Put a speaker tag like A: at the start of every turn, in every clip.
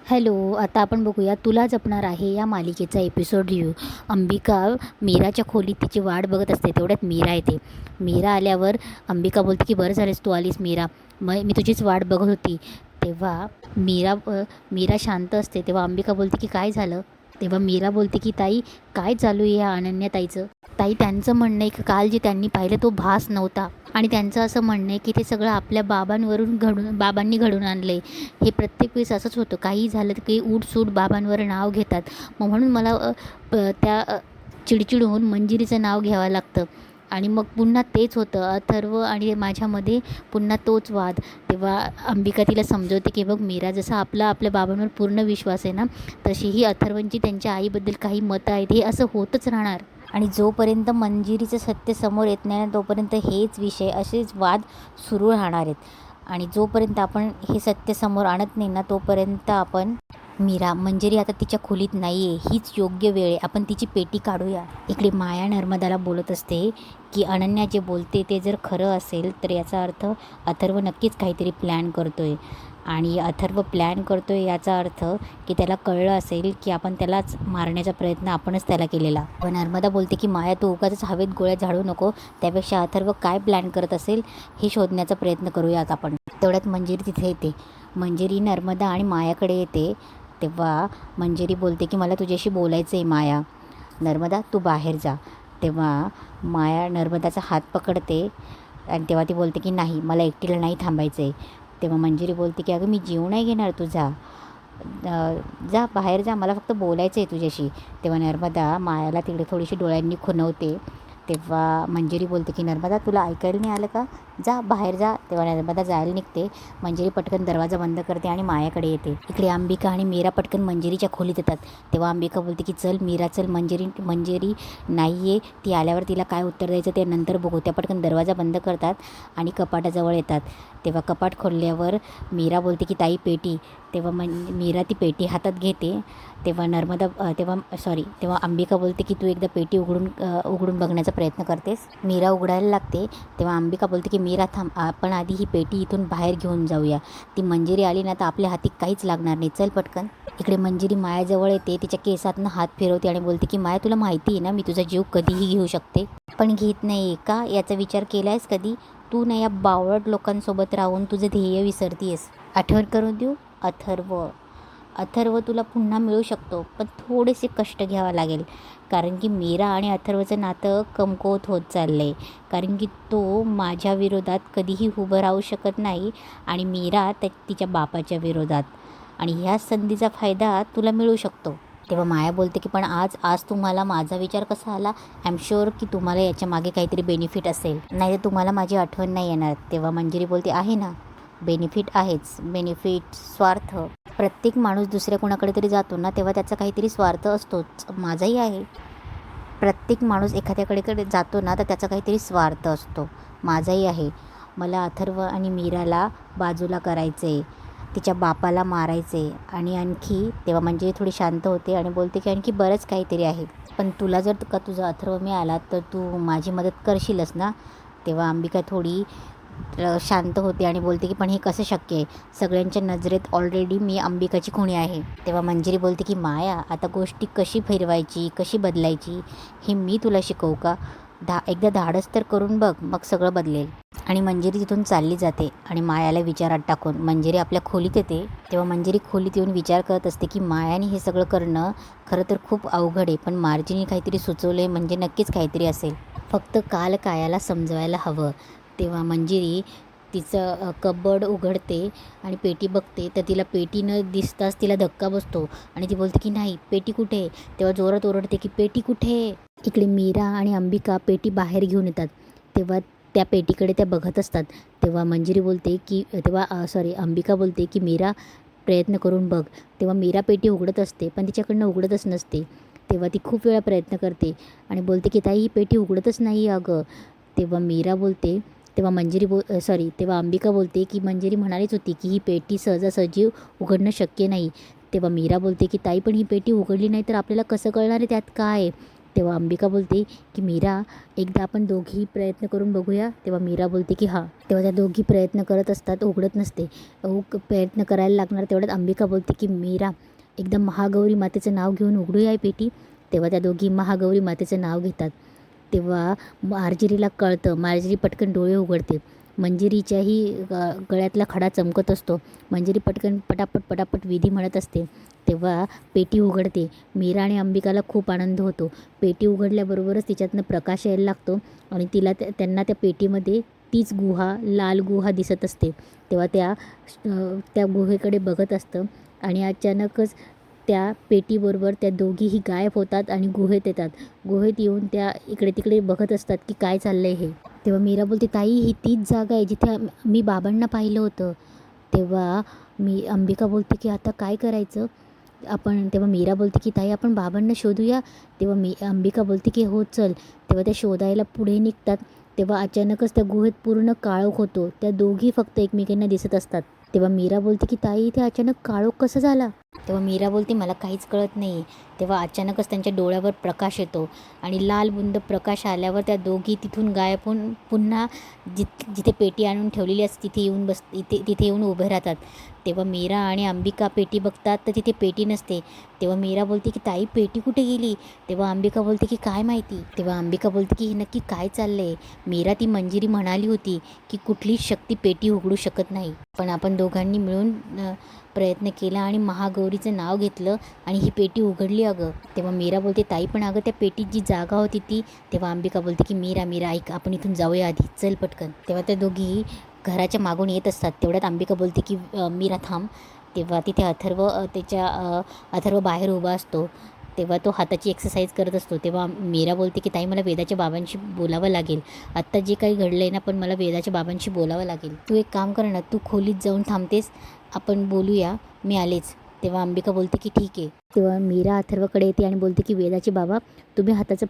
A: Hello, आता आपण बघूया तुला जपणार आहे या मालिकेचा एपिसोड रिव्ह्यू. अंबिका मीराच्या खोलीत तिची वाट बघत असते. तेवढ्यात मीरा येते. मीरा आल्यावर अंबिका बोलते की बरं झालेस तू आलीस मीरा, मी तुझीच वाट बघत होती. तेव्हा मीरा शांत असते. तेव्हा अंबिका बोलते की काय झालं. तेव्हा मीरा बोलते की ताई, काय चालू आहे या अनन्याताईचं. ताई, त्यांचं म्हणणं आहे की काल जे त्यांनी पाहिलं तो भास नव्हता, आणि त्यांचं असं म्हणणं आहे की ते सगळं आपल्या बाबांनी घडून आणलं आहे. हे प्रत्येक वेळेस असंच होतं, काही झालं तर काही उठसूट बाबांवर नाव घेतात. मग म्हणून मला चिडचिड होऊन मंजिरीचं नाव घ्यावं लागतं. आणि मग पुन्हा तेच होतं, अथर्व आणि माझ्यामध्ये पुन्हा तोच वाद. तेव्हा अंबिका तिला समजवते की बघ मीरा, जसं आपल्या बाबांवर पूर्ण विश्वास आहे ना, तशीही अथर्वची त्यांच्या आईबद्दल काही मतं आहेत. हे असं होतच राहणार, आणि जोपर्यंत मंजिरीचं सत्य समोर येत नाही ना, तोपर्यंत हेच विषय, असेच वाद सुरू राहणार आहेत. आणि जोपर्यंत आपण हे सत्य समोर आणत नाही ना, तोपर्यंत मंजिरी आता तिच्या खोलीत नाही आहे, हीच योग्य वेळ आहे, आपण तिची पेटी काढूया. इकडे माया नर्मदाला बोलत असते की अनन्या जे बोलते ते जर खरं असेल तर याचा अर्थ अथर्व नक्कीच काहीतरी प्लॅन करतोय. आणि अथर्व प्लॅन करतोय याचा अर्थ की त्याला कळलं असेल की आपण त्यालाच मारण्याचा प्रयत्न आपणच त्याला केलेला. पण नर्मदा बोलते की माया, तू उगाचच हवेत गोळ्या झाडू नको, त्यापेक्षा अथर्व काय प्लॅन करत असेल हे शोधण्याचा प्रयत्न करूयात आपण. तेवढ्यात मंजिरी तिथे येते. मंजिरी नर्मदा आणि मायाकडे येते. तेव्हा मंजिरी बोलते की मला तुझ्याशी बोलायचं आहे माया. नर्मदा, तू बाहेर जा. तेव्हा माया नर्मदाचा हात पकडते आणि तेव्हा ती बोलते की नाही, मला एकटीला नाही थांबायचं आहे. तेव्हा मंजिरी बोलते की अगं, मी जीव नाही घेणार तुझा, जा बाहेर जा, मला फक्त बोलायचं आहे तुझ्याशी. तेव्हा नर्मदा मायाला तिकडे थोडीशी डोळ्यांनी खुणवते. तेव्हा मंजिरी बोलते की नर्मदा, तुला ऐकायला नाही आलं का, जा बाहेर जा. तेव्हा नर्मदा जायला निघते. मंजिरी पटकन दरवाजा बंद करते आणि मायाकडे येते. इकडे अंबिका आणि मीरा पटकन मंजिरीच्या खोलीत येतात. तेव्हा अंबिका बोलते की चल मीरा, चल. मंजिरी नाही आहे, ती आल्यावर तिला काय उत्तर द्यायचं ते नंतर बघू. त्या पटकन दरवाजा बंद करतात आणि कपाटाजवळ येतात. तेव्हा कपाट खोलल्यावर मीरा बोलते की ताई, पेटी. तेव्हा मीरा ती पेटी हातात घेते. तेव्हा अंबिका बोलते की तू एकदा पेटी उघडून बघण्याचा प्रयत्न करतेस. मीरा उघडायला लागते. तेव्हा अंबिका बोलते की मीरा थांब, आपण आधी ही पेटी इथून बाहेर घेऊन जाऊया. ती मंजिरी आली ना तर आपल्या हाती काहीच लागणार नाही, चल पटकन. इकडे मंजिरी मायाजवळ येते. तिच्या केसातनं हात फिरवते आणि बोलते की माया, तुला माहिती आहे ना मी तुझा जीव कधीही घेऊ शकते, पण घेत नाही का, याचा विचार केला आहेस कधी तू? ना या बावळट लोकांसोबत राहून तुझं ध्येय विसरतीयस. आठवण करून देऊ, अथर्व तुला पुन्हा मिळू शकतो, पण थोडेसे कष्ट घ्यावं लागेल. कारण की मीरा आणि अथर्वचं नातं कमकुवत होत चाललं आहे. कारण की तो माझ्या विरोधात कधीही उभं राहू शकत नाही आणि मीरा तिच्या बापाच्या विरोधात, आणि ह्याच संधीचा फायदा तुला मिळू शकतो. तेव्हा माया बोलते की पण आज तुम्हाला माझा विचार कसा आला? आय एम शुअर की तुम्हाला याच्या मागे काहीतरी बेनिफिट असेल, नाही तर तुम्हाला माझी आठवण नाही येणार. तेव्हा मंजिरी बोलते आहे ना, बेनिफिट आहेच. बेनिफिट, स्वार्थ. प्रत्येक माणूस दुसऱ्या कोणाकडे तरी जातो ना, तेव्हा त्याचा काहीतरी स्वार्थ असतोच. माझाही आहे. प्रत्येक माणूस एखाद्याकडे जातो ना तर त्याचा काहीतरी स्वार्थ असतो. माझाही आहे. मला अथर्व आणि मीराला बाजूला करायचं आहे, तिच्या बापाला मारायचं आहे, आणि आणखी. तेव्हा म्हणजे थोडी शांत होते आणि बोलते की आणखी बरंच काहीतरी आहे. पण तुला जर का तुझा अथर्व मिळाला तर तू माझी मदत करशीलच ना? तेव्हा अंबिका थोडी शांत होते आणि बोलते की पण हे कसं शक्य आहे, सगळ्यांच्या नजरेत ऑलरेडी मी अंबिकाची खुणी आहे. तेव्हा मंजिरी बोलते की माया, आता गोष्टी कशी फिरवायची, कशी बदलायची हे मी तुला शिकवू का? एकदा धाडस तर करून बघ, मग सगळं बदलेल. आणि मंजिरी तिथून चालली जाते आणि मायाला विचारात टाकून मंजिरी आपल्या खोलीत येते. तेव्हा मंजिरी खोलीत येऊन विचार करत असते की मायाने हे सगळं करणं खरं तर खूप अवघड आहे, पण मार्जीने काहीतरी सुचवलं आहे म्हणजे नक्कीच काहीतरी असेल, फक्त काल कायाला समजवायला हवं. तेव्हा मंजिरी तिचं कबड उघडते आणि पेटी बघते, तर तिला पेटी न दिसताच तिला धक्का बसतो आणि ती बोलते की नाही, पेटी कुठे आहे? तेव्हा जोरात ओरडते की पेटी कुठे आहे? इकडे मीरा आणि अंबिका पेटी बाहेर घेऊन येतात. तेव्हा त्या पेटीकडे त्या बघत असतात. तेव्हा अंबिका बोलते की मीरा, प्रयत्न करून बघ. तेव्हा मीरा पेटी उघडत असते, पण तिच्याकडनं उघडतच नसते. तेव्हा ती खूप वेळा प्रयत्न करते आणि बोलते की ताई, ही पेटी उघडतच नाही अगं. तेव्हा तेव्हा अंबिका बोलते की मंजिरी म्हणालीच होती की ही पेटी सहजासहजी उघडणं शक्य नाही. तेव्हा मीरा बोलते की ताई, पण ही पेटी उघडली नाही तर आपल्याला कसं कळणार आहे त्यात काय आहे? तेव्हा अंबिका बोलते की मीरा, एकदा आपण दोघी प्रयत्न करून बघूया. तेव्हा मीरा बोलते की हां. तेव्हा त्या दोघी प्रयत्न करत असतात, उघडत नसते. प्रयत्न करायला लागणार तेवढ्यात अंबिका बोलते की मीरा, एकदा महागौरी मातेचं नाव घेऊन उघडूया ही पेटी. तेव्हा त्या दोघी महागौरी मातेचं नाव घेतात. तेव्हा मार्जरीला कळतं. मार्जरी पटकन डोळे उघडते. मंजिरीच्याही गळ्यातला खडा चमकत असतो. मंजिरी पटकन पटापट पटापट विधी म्हणत असते. तेव्हा पेटी उघडते. मीरा आणि अंबिकाला खूप आनंद होतो. पेटी उघडल्याबरोबरच तिच्यातनं प्रकाश यायला लागतो आणि त्यांना त्या पेटीमध्ये तीच गुहा, लाल गुहा दिसत असते. तेव्हा त्या गुहेकडे बघत असतं आणि अचानकच त्या पेटीबरोबर त्या दोघीही गायब होतात आणि गुहेत येतात. गुहेत येऊन त्या इकडे तिकडे बघत असतात की काय चाललं आहे हे. तेव्हा मीरा बोलते, ताई ही तीच जागा आहे जिथे मी बाबांना पाहिलं होतं. तेव्हा अंबिका बोलते की आता काय करायचं आपण. तेव्हा मीरा बोलते की ताई आपण बाबांना शोधूया. तेव्हा अंबिका बोलते की हो चल. तेव्हा त्या शोधायला पुढे निघतात. तेव्हा अचानकच त्या गुहेत पूर्ण काळोख होतो. त्या दोघी फक्त एकमेकांना दिसत असतात. तेव्हा मीरा बोलते की ताई इथे अचानक काळोख कसा झाला. तेव्हा मीरा बोलते मला काहीच कळत नाही. तेव्हा अचानकच त्यांच्या डोळ्यावर प्रकाश येतो आणि लाल बुंद प्रकाश आल्यावर त्या दोघी तिथून गायब होऊन पुन्हा जिथे पेटी आणून ठेवलेली असते तिथे येऊन उभे राहतात. तेव्हा मीरा आणि अंबिका पेटी बघतात तर तिथे पेटी नसते. तेव्हा मीरा बोलते की ताई पेटी कुठे गेली. तेव्हा अंबिका बोलते की काय माहिती. तेव्हा अंबिका बोलते की हे नक्की काय चाललंय. मीरा ती मंजिरी म्हणाली होती की कुठलीच शक्ती पेटी उघडू शकत नाही, पण आपण दोघांनी मिळून प्रयत्न केला आणि महागौरीचं नाव घेतलं आणि ही पेटी उघडली अगं. तेव्हा मीरा बोलते ताई पण अगं त्या पेटीत जी जागा होती ती. तेव्हा अंबिका बोलते की मीरा ऐक, आपण इथून जाऊया आधी, चल पटकन. तेव्हा त्या दोघी घराच्या मागून येत असतात. तेवढ्यात अंबिका बोलते की मीरा थांब. तेव्हा तिथे अथर्व बाहेर उभा असतो. तेव्हा तो हाताची एक्सरसाइज करत असतो. तेव्हा मीरा बोलते की ताई मला वेदाच्या बाबांशी बोलावं लागेल. आत्ता जे काही घडलं आहे ना, पण मला वेदाच्या बाबांशी बोलावं लागेल. तू एक काम कर ना, तू खोलीत जाऊन थांबतेस, आपण बोलूया, मी आलेच. तेव्हा अंबिका बोलते की ठीक आहे. तेव्हा मीरा अथर्वकडे येते आणि बोलते की वेदाचे बाबा, तुम्ही हाताचा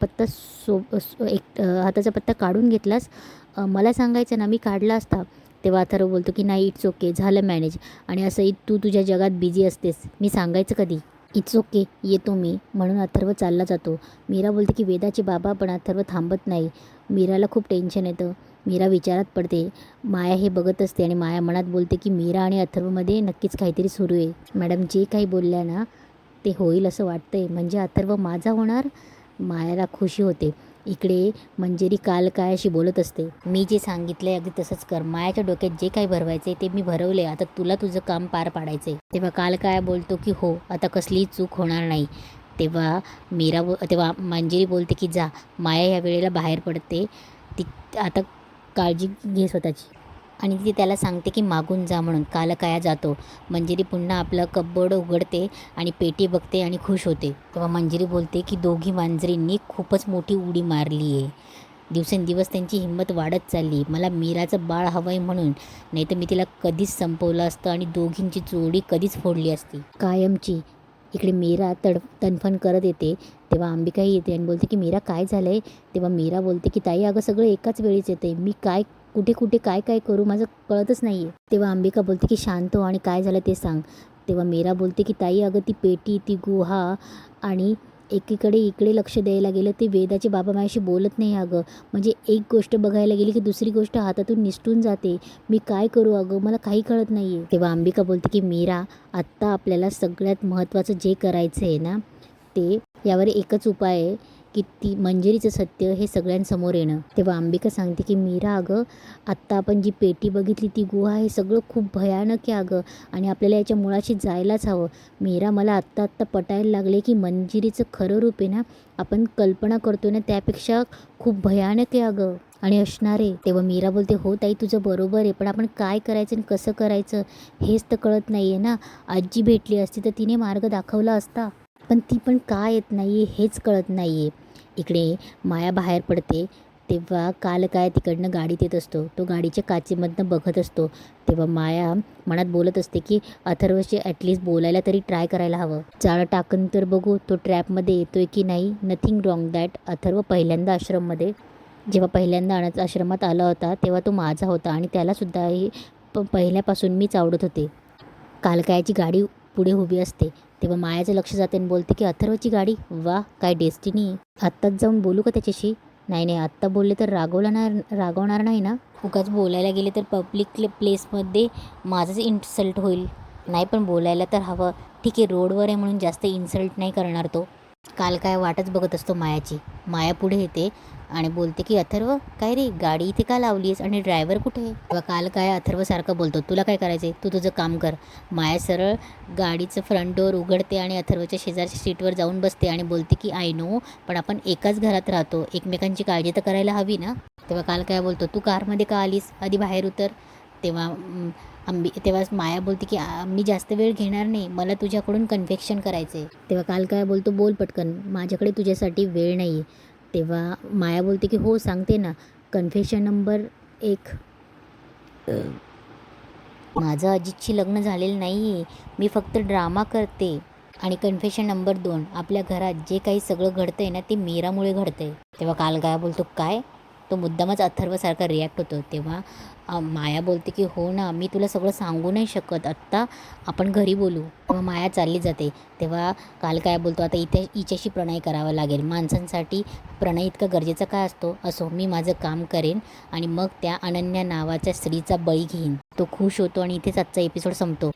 A: पत्ता काढून घेतलास, मला सांगायचं ना, मी काढला असता. तेव्हा अथर्व बोलतो की नाही, इट्स ओके, झालं मॅनेज. आणि असंही तू तुझ्या जगात बिझी असतेस, मी सांगायचं कधी. इट्स ओके, येतो मी, म्हणून अथर्व चालला जातो. मीरा बोलते की वेदाचे बाबा, पण अथर्व थांबत नाही. मीराला खूप टेन्शन येतं. मीरा विचारात पडते. माया हे बघत असते आणि माया मनात बोलते की मीरा आणि अथर्वमध्ये नक्कीच काहीतरी सुरू आहे. मॅडम जे काही बोलल्या ना ते होईल असं वाटतंय. म्हणजे अथर्व माझा होणार. मायाला खुशी होते. इकडे मंजिरी काल काय अशी बोलत असते, मी जे सांगितलं आहे अगदी तसंच कर. मायाच्या डोक्यात जे काही भरवायचं आहे ते मी भरवले, आता तुला तुझं काम पार पाडायचं आहे. तेव्हा काल काय बोलतो की हो, आता कसलीही चूक होणार नाही. तेव्हा मंजिरी बोलते की जा, माया या वेळेला बाहेर पडते. ती आता काळजी घे स्वतःची. आणि ती त्याला सांगते की मागून जा म्हणून. काया जातो. मंजिरी पुन्हा आपलं कप्बोर्ड उघडते आणि पेटी बघते आणि खुश होते. तेव्हा मंजिरी बोलते की दोघी मांजरींनी खूपच मोठी उडी मारली आहे. दिवसेंदिवस त्यांची हिंमत वाढत चालली. मला मीराचं बाळ हवं आहे म्हणून, नाही तर मी तिला कधीच संपवलं असतं आणि दोघींची जोडी कधीच फोडली असती कायमची. इकडे मीरा तणफण करत येते. तेव्हा अंबिकाही येते आणि बोलते की मीरा काय झालं आहे. तेव्हा मीरा बोलते की ताई अगं सगळं एकाच वेळीच येते, मी कुठे काय करू माझं कळतच नाही आहे. तेव्हा अंबिका बोलते की शांत हो आणि काय झालं ते सांग. तेव्हा मीरा बोलते की ताई अगं ती पेटी, ती गुहा आणि इकडे लक्ष द्यायला गेलं ते वेदाचे बाबा माझ्याशी बोलत नाही अगं. म्हणजे एक गोष्ट बघायला गेली की दुसरी गोष्ट हातातून निसटून जाते. मी काय करू अगं, मला काही कळत नाही आहे. तेव्हा अंबिका बोलते की मीरा, आत्ता आपल्याला सगळ्यात महत्त्वाचं जे करायचं आहे ना, ते यावर एकच उपाय आहे की ती मंजिरीचं सत्य हे सगळ्यांसमोर येणं. तेव्हा अंबिका सांगते की मीरा अगं, आत्ता आपण जी पेटी बघितली, ती गुहा, हे सगळं खूप भयानक आहे अगं आणि आपल्याला याच्या मुळाशी जायलाच हवं. मीरा मला आत्ता पटायला लागले की मंजिरीचं खरं रूप आहे ना, आपण कल्पना करतो ना त्यापेक्षा खूप भयानक आहे अगं आणि असणार आहे. तेव्हा मीरा बोलते हो ताई तुझं बरोबर आहे, पण आपण काय करायचं आणि कसं करायचं हेच तर कळत नाही आहे ना. आजी भेटली असती तर तिने मार्ग दाखवला असता, पण ती पण का येत नाही आहे हेच कळत नाही आहे. इकडे माया बाहेर पडते. तेव्हा काल काय तिकडनं गाडीत येत असतो. तो गाडीच्या काचेमधनं बघत असतो. तेव्हा माया मनात बोलत असते की अथर्वशी ॲटलिस्ट बोलायला तरी ट्राय करायला हवं. जाळं टाकून तर बघू तो ट्रॅपमध्ये येतोय की नाही. Nothing wrong that. अथर्व जेव्हा पहिल्यांदा अनाथ आश्रमात आला होता तेव्हा तो माझा होता आणि त्यालासुद्धा पहिल्यापासून मीच आवडत होते. कालकायाची गाडी पुढे उभी असते तेव्हा मायाचं लक्ष जाते आणि बोलते की अथर्वची गाडी, वा काय डेस्टिनी. आत्ताच जाऊन बोलू का त्याच्याशी? नाही आत्ता बोलले तर रागवणार नाही ना? उगाच बोलायला गेले तर पब्लिक प्लेसमध्ये माझंच इन्सल्ट होईल. नाही पण बोलायला तर हवं. ठीक आहे, रोडवर आहे म्हणून जास्त इन्सल्ट नाही करणार तो. काल काय वाटच बघत असतो मायाची. माया पुढे येते आणि बोलते की अथर्व, काय रे गाडी इथे का लावलीस आणि ड्रायव्हर कुठे आहे? तेव्हा काल काय अथर्वसारखं बोलतो, तुला काय करायचं आहे, तू तुझं काम कर. माया सरळ गाडीचं फ्रंट डोअर उघडते आणि अथर्वच्या शेजारच्या सीटवर जाऊन बसते आणि बोलते की आय नो, पण आपण एकाच घरात राहतो, एकमेकांची काळजी तर करायला हवी ना. तेव्हा काल काय बोलतो, तू कारमध्ये का आलीस, आधी बाहेर उतर. तेव्हा तेव्हा माया बोलते की मी जास्त वेळ घेणार नाही, मला तुझ्याकडून कन्फेक्शन करायचं आहे. तेव्हा काल काय बोलतो, बोल पटकन, माझ्याकडे तुझ्यासाठी वेळ नाही आहे. तेव्हा माया बोलते की हो सांगते ना, कन्फेशन नंबर 1, माझं अजितशी लग्न झालेलं नाही आहे, मी फक्त ड्रामा करते. आणि कन्फेशन नंबर 2, आपल्या घरात जे काही सगळं घडतं आहे ना, ते मीरामुळे घडतं आहे. तेव्हा काल काय बोलतो, काय, तो मुद्दामच अथर्वसारखा रिॲक्ट होतो. तेव्हा माया बोलते की हो ना, मी तुला सगळं सांगू नाही शकत, आत्ता आपण घरी बोलू. तेव्हा माया चालली जाते. तेव्हा काल काय बोलतो, आता इथे हिच्याशी प्रणय करावा लागेल, माणसांसाठी प्रणय इतका गरजेचा काय असतो. असो, मी माझं काम करेन आणि मग त्या अनन्या नावाच्या स्त्रीचा बळी घेईन. तो खुश होतो आणि इथेच आजचा एपिसोड संपतो.